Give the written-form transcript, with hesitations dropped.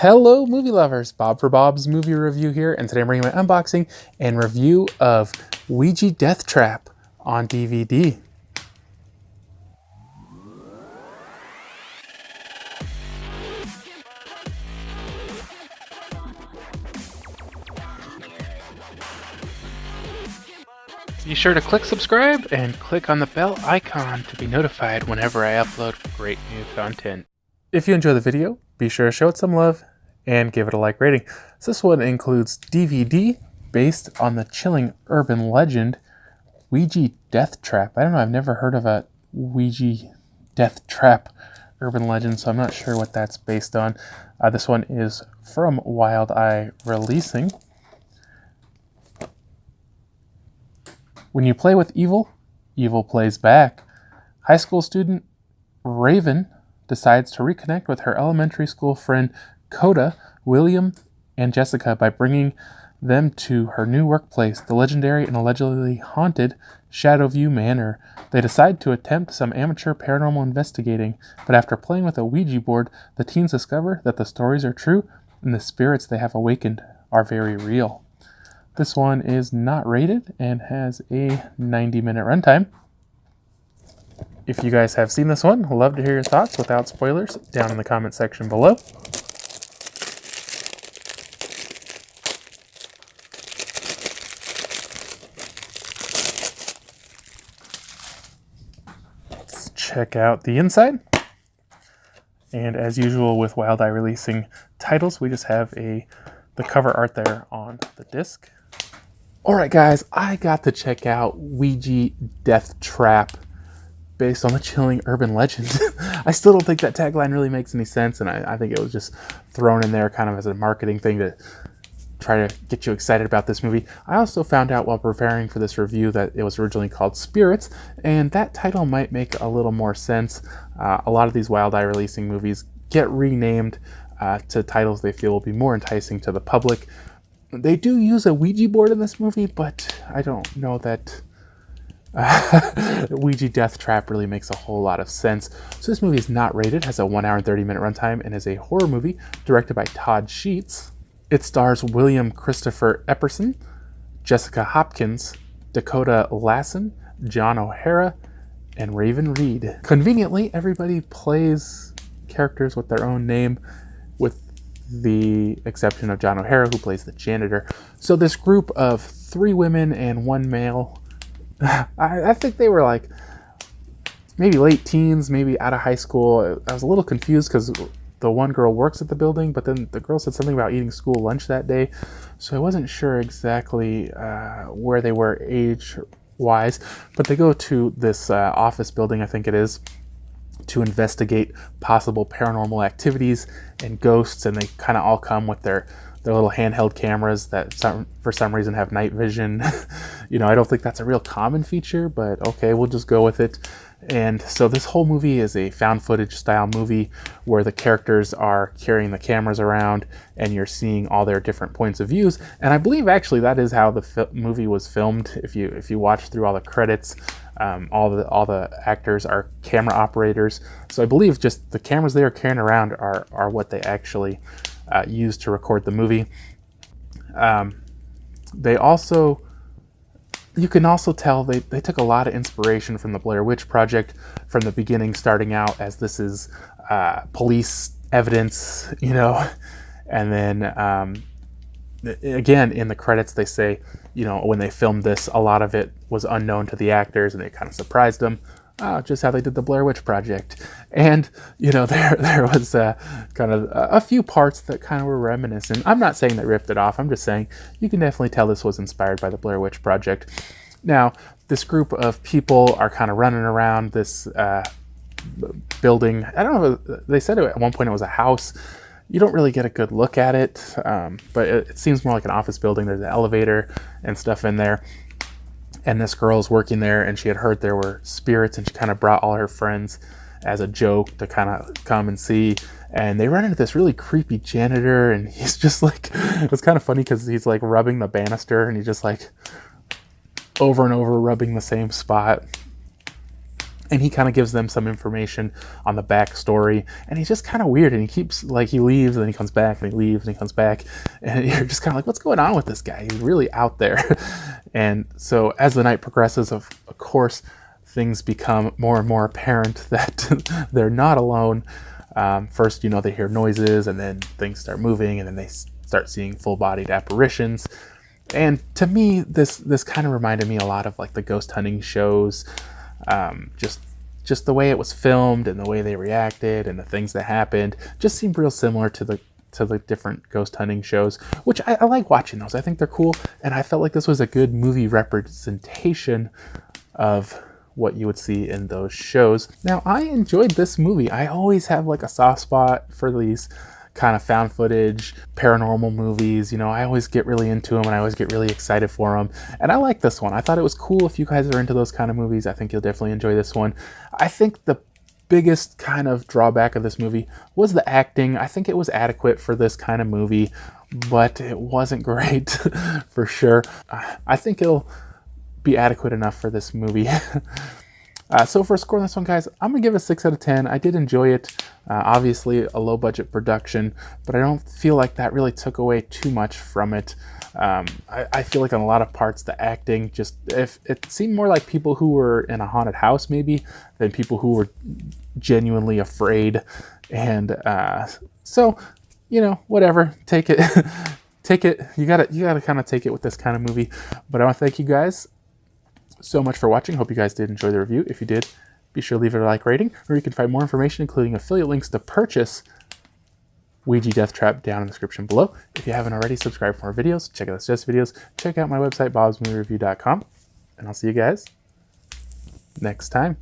Hello movie lovers, Bob for Bob's Movie Review here, and today I'm bringing my unboxing and review of Ouija Death Trap on DVD. Be sure to click subscribe and click on the bell icon to be notified whenever I upload great new content. If you enjoy the video, be sure to show it some love and give it a like rating. So this one includes DVD based on the chilling urban legend Ouija Death Trap. I don't know, I've never heard of a Ouija Death Trap urban legend, so I'm not sure what that's based on. This one is from Wild Eye Releasing. When you play with evil, evil plays back. High school student Raven decides to reconnect with her elementary school friend Dakota, William, and Jessica by bringing them to her new workplace, the legendary and allegedly haunted Shadowview Manor. They decide to attempt some amateur paranormal investigating, but after playing with a Ouija board, the teens discover that the stories are true and the spirits they have awakened are very real. This one is not rated and has a 90-minute runtime. If you guys have seen this one, I'd love to hear your thoughts without spoilers down in the comment section below. Let's check out the inside. And as usual with Wild Eye Releasing titles, we just have the cover art there on the disc. Alright guys, I got to check out Ouija Death Trap based on the chilling urban legend. I still don't think that tagline really makes any sense, and I think it was just thrown in there kind of as a marketing thing to try to get you excited about this movie. I also found out while preparing for this review that it was originally called Spirits, and that title might make a little more sense. A lot of these Wild Eye Releasing movies get renamed to titles they feel will be more enticing to the public. They do use a Ouija board in this movie, but I don't know that Ouija Death Trap really makes a whole lot of sense. So this movie is not rated, has a 1 hour and 30-minute runtime, and is a horror movie directed by Todd. It stars William Christopher Epperson, Jessica Hopkins, Dakota Lassen, John O'Hara, and Raven Reed. Conveniently, everybody plays characters with their own name, with the exception of John O'Hara, who plays the janitor. So this group of 3 women and 1 male, I think they were like maybe late teens, maybe out of high school. I was a little confused because the one girl works at the building, but then the girl said something about eating school lunch that day, so I wasn't sure exactly where they were age-wise. But they go to this office building, I think it is, to investigate possible paranormal activities and ghosts, and they kind of all come with their little handheld cameras that for some reason have night vision. You know, I don't think that's a real common feature, but okay, we'll just go with it. And so this whole movie is a found footage style movie where the characters are carrying the cameras around and you're seeing all their different points of views. And I believe actually that is how the movie was filmed. If you watch through all the credits, all the actors are camera operators. So I believe just the cameras they are carrying around are what they actually used to record the movie. You can also tell they took a lot of inspiration from the Blair Witch Project from the beginning, starting out as this is police evidence, you know, and then again in the credits they say, you know, when they filmed this, a lot of it was unknown to the actors and it kind of surprised them. Just how they did the Blair Witch Project. And, you know, there was kind of a few parts that kind of were reminiscent. I'm not saying they ripped it off. I'm just saying you can definitely tell this was inspired by the Blair Witch Project. Now, this group of people are kind of running around this building. I don't know, they said at one point it was a house. You don't really get a good look at it, but it seems more like an office building. There's an elevator and stuff in there. And this girl's working there, and she had heard there were spirits, and she kind of brought all her friends as a joke to kind of come and see. And they run into this really creepy janitor, and he's just like, it's kind of funny because he's like rubbing the banister, and he's just like over and over rubbing the same spot. And he kind of gives them some information on the backstory, and he's just kind of weird, and he keeps, like, he leaves and then he comes back and he leaves and he comes back, and you're just kind of like, what's going on with this guy? He's really out there. And so as the night progresses, of course, things become more and more apparent that they're not alone. First, they hear noises, and then things start moving, and then they start seeing full-bodied apparitions. And to me, this kind of reminded me a lot of like the ghost hunting shows. Just the way it was filmed and the way they reacted and the things that happened just seemed real similar to the different ghost hunting shows, which I like watching those. I think they're cool, and I felt like this was a good movie representation of what you would see in those shows. Now, I enjoyed this movie. I always have like a soft spot for these kind of found footage, paranormal movies. I always get really into them, and I always get really excited for them. And I like this one. I thought it was cool. If you guys are into those kind of movies, I think you'll definitely enjoy this one. I think the biggest kind of drawback of this movie was the acting. I think it was adequate for this kind of movie, but it wasn't great for sure. I think it'll be adequate enough for this movie. So for a score on this one, guys, I'm going to give it a 6 out of 10. I did enjoy it. Obviously, a low-budget production, but I don't feel like that really took away too much from it. I feel like on a lot of parts, the acting if it seemed more like people who were in a haunted house, maybe, than people who were genuinely afraid. And so, whatever. Take it. Take it. You gotta kind of take it with this kind of movie. But I want to thank you guys so much for watching. Hope you guys did enjoy the review. If you did, be sure to leave it a like rating, or you can find more information, including affiliate links to purchase Ouija Death Trap, down in the description below. If you haven't already, subscribe for more videos. Check out the suggested videos. Check out my website, BobsMovieReview.com. And I'll see you guys next time.